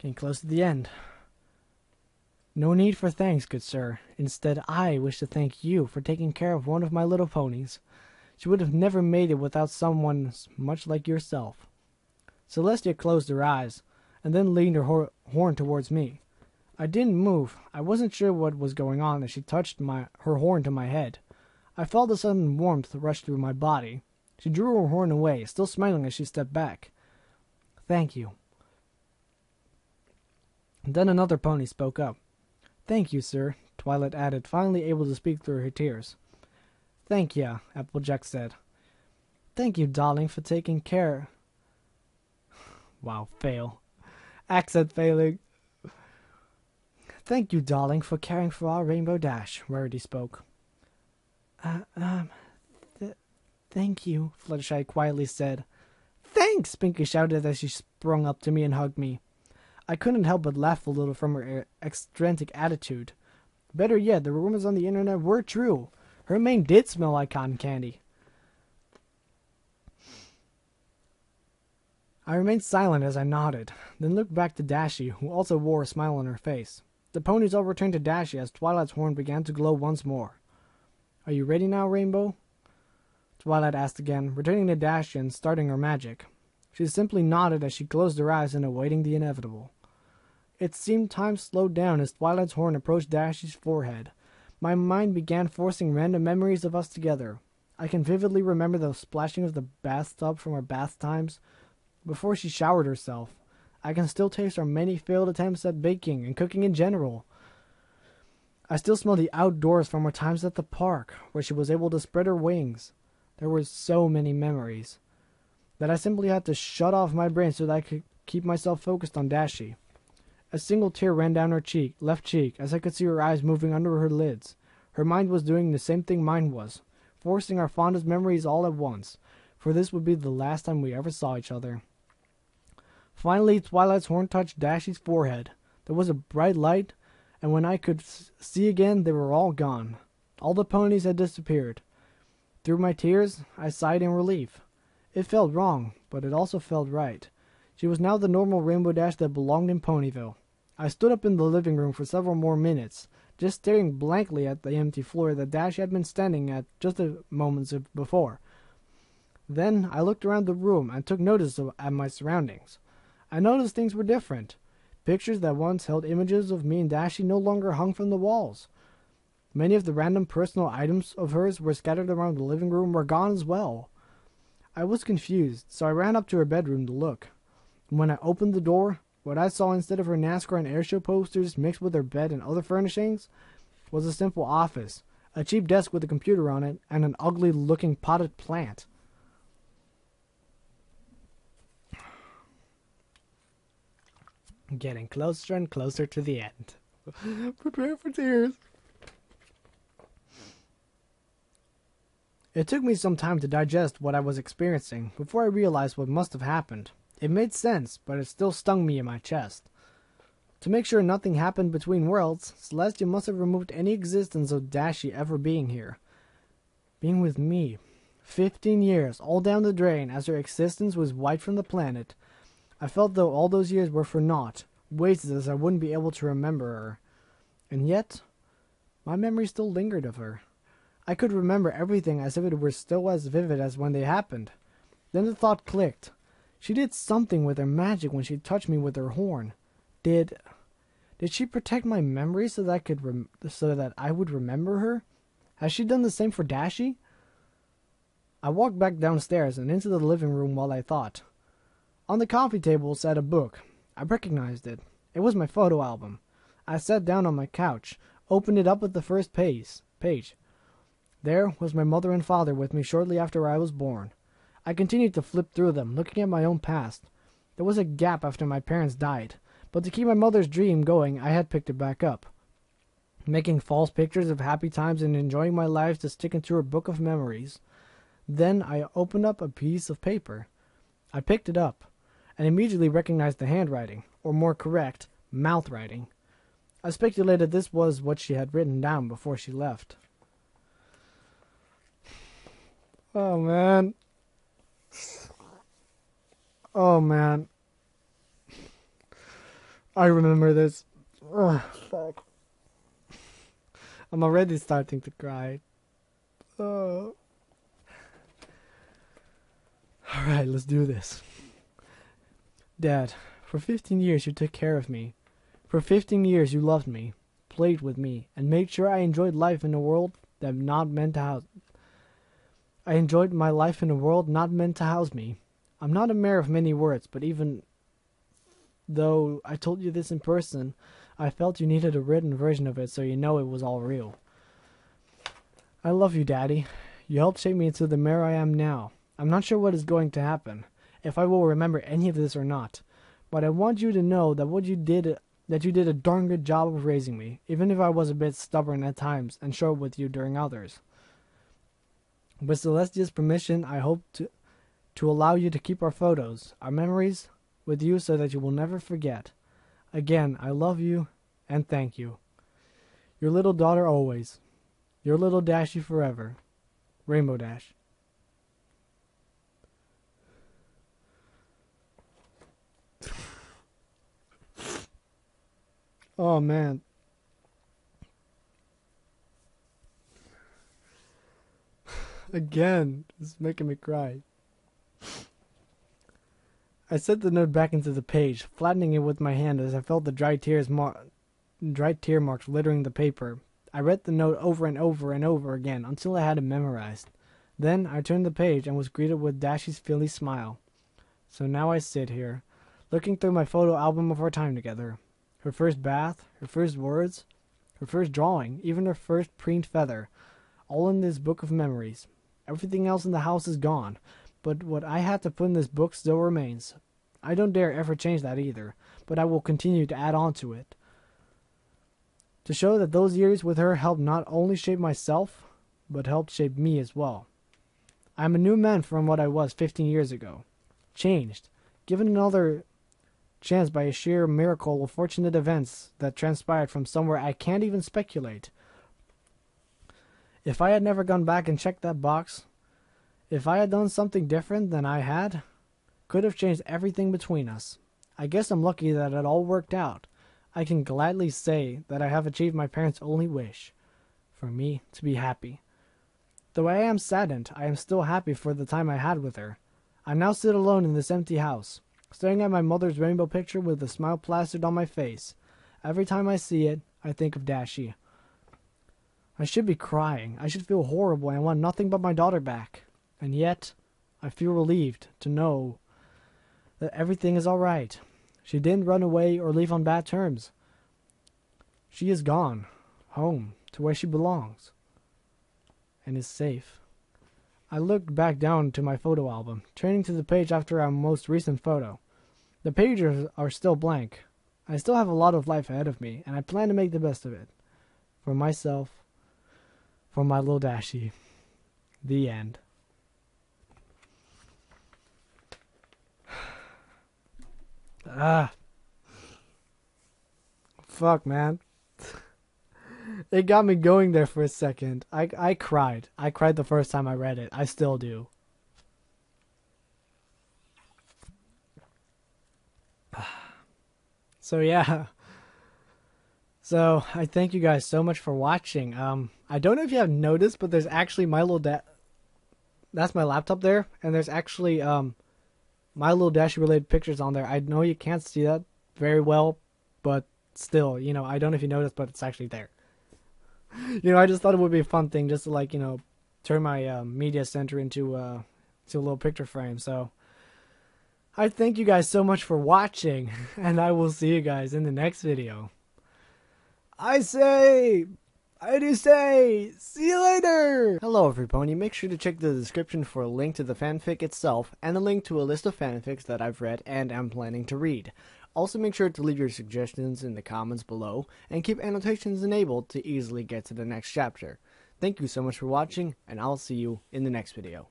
Getting close to the end. No need for thanks, good sir. Instead, I wish to thank you for taking care of one of my little ponies. She would have never made it without someone much like yourself. Celestia closed her eyes, and then leaned her horn towards me. I didn't move. I wasn't sure what was going on as she touched her horn to my head. I felt a sudden warmth rush through my body. She drew her horn away, still smiling as she stepped back. Thank you. And then another pony spoke up. Thank you, sir, Twilight added, finally able to speak through her tears. Thank ya, Applejack said. Thank you, darling, for taking care. Wow, fail. Accent failing. Thank you, darling, for caring for our Rainbow Dash, Rarity spoke. Thank you, Fluttershy quietly said. Thanks, Pinkie shouted as she sprung up to me and hugged me. I couldn't help but laugh a little from her eccentric attitude. Better yet, the rumors on the internet were true. Her mane did smell like cotton candy. I remained silent as I nodded, then looked back to Dashie, who also wore a smile on her face. The ponies all returned to Dashie as Twilight's horn began to glow once more. Are you ready now, Rainbow? Twilight asked again, returning to Dashie and starting her magic. She simply nodded as she closed her eyes and awaiting the inevitable. It seemed time slowed down as Twilight's horn approached Dashie's forehead. My mind began forcing random memories of us together. I can vividly remember the splashing of the bathtub from our bath times before she showered herself. I can still taste our many failed attempts at baking and cooking in general. I still smell the outdoors from our times at the park, where she was able to spread her wings. There were so many memories that I simply had to shut off my brain so that I could keep myself focused on Dashie. A single tear ran down her left cheek, as I could see her eyes moving under her lids. Her mind was doing the same thing mine was, forcing our fondest memories all at once, for this would be the last time we ever saw each other. Finally, Twilight's horn touched Dashie's forehead. There was a bright light, and when I could see again, they were all gone. All the ponies had disappeared. Through my tears, I sighed in relief. It felt wrong, but it also felt right. She was now the normal Rainbow Dash that belonged in Ponyville. I stood up in the living room for several more minutes, just staring blankly at the empty floor that Dashie had been standing at just a moment before. Then I looked around the room and took notice at my surroundings. I noticed things were different. Pictures that once held images of me and Dashie no longer hung from the walls. Many of the random personal items of hers were scattered around the living room were gone as well. I was confused, so I ran up to her bedroom to look. When I opened the door, what I saw instead of her NASCAR and airshow posters mixed with her bed and other furnishings was a simple office, a cheap desk with a computer on it, and an ugly-looking potted plant. Getting closer and closer to the end. Prepare for tears. It took me some time to digest what I was experiencing before I realized what must have happened. It made sense, but it still stung me in my chest. To make sure nothing happened between worlds, Celestia must have removed any existence of Dashie ever being here. Being with me. 15 years, all down the drain, as her existence was wiped from the planet. I felt though all those years were for naught, wasted as I wouldn't be able to remember her. And yet, my memory still lingered of her. I could remember everything as if it were still as vivid as when they happened. Then the thought clicked. She did something with her magic when she touched me with her horn. Did she protect my memory so that I would remember her? Has she done the same for Dashie? I walked back downstairs and into the living room while I thought. On the coffee table sat a book. I recognized it. It was my photo album. I sat down on my couch, opened it up at the first page. There was my mother and father with me shortly after I was born. I continued to flip through them, looking at my own past. There was a gap after my parents died, but to keep my mother's dream going, I had picked it back up. Making false pictures of happy times and enjoying my life to stick into her book of memories. Then I opened up a piece of paper. I picked it up, and immediately recognized the handwriting, or more correct, mouth writing. I speculated this was what she had written down before she left. Oh, man. Oh, man. I remember this. Ugh, fuck. I'm already starting to cry. Oh. Alright, let's do this. Dad, for 15 years you took care of me. For 15 years you loved me, played with me, and made sure I enjoyed life in a world that not meant to house. I enjoyed my life in a world not meant to house me. I'm not a man of many words, but even though I told you this in person, I felt you needed a written version of it so you know it was all real. I love you, Daddy. You helped shape me into the mayor I am now. I'm not sure what is going to happen, if I will remember any of this or not, but I want you to know that you did a darn good job of raising me, even if I was a bit stubborn at times and short with you during others. With Celestia's permission, I hope to allow you to keep our photos, our memories, with you so that you will never forget. Again, I love you and thank you. Your little daughter always. Your little Dashie forever. Rainbow Dash. Oh man. Again, it's making me cry. I set the note back into the page, flattening it with my hand as I felt the dry tear marks littering the paper. I read the note over and over and over again until I had it memorized. Then I turned the page and was greeted with Dashie's Philly smile. So now I sit here, looking through my photo album of our time together. Her first bath, her first words, her first drawing, even her first preened feather, all in this book of memories. Everything else in the house is gone, but what I had to put in this book still remains. I don't dare ever change that either, but I will continue to add on to it. To show that those years with her helped not only shape myself, but helped shape me as well. I am a new man from what I was 15 years ago. Changed, given another chance by a sheer miracle of fortunate events that transpired from somewhere I can't even speculate. If I had never gone back and checked that box, if I had done something different than I had, could have changed everything between us. I guess I'm lucky that it all worked out. I can gladly say that I have achieved my parents' only wish, for me to be happy. Though I am saddened, I am still happy for the time I had with her. I now sit alone in this empty house, staring at my mother's rainbow picture with a smile plastered on my face. Every time I see it, I think of Dashie. I should be crying. I should feel horrible and want nothing but my daughter back. And yet, I feel relieved to know that everything is all right. She didn't run away or leave on bad terms. She is gone, home, to where she belongs, and is safe. I looked back down to my photo album, turning to the page after our most recent photo. The pages are still blank. I still have a lot of life ahead of me, and I plan to make the best of it. For myself, for my little Dashie. The end. Fuck, man. It got me going there for a second. I cried. I cried the first time I read it. I still do. So yeah. So I thank you guys so much for watching. I don't know if you have noticed, but there's actually my little that's my laptop there, and there's actually my little Dashie related pictures on there. I know you can't see that very well, but still, you know, I don't know if you noticed, but it's actually there. You know, I just thought it would be a fun thing just to, like, you know, turn my media center into a little picture frame. So I thank you guys so much for watching, and I will see you guys in the next video. I do say, see you later! Hello everybody, make sure to check the description for a link to the fanfic itself, and a link to a list of fanfics that I've read and am planning to read. Also make sure to leave your suggestions in the comments below, and keep annotations enabled to easily get to the next chapter. Thank you so much for watching, and I'll see you in the next video.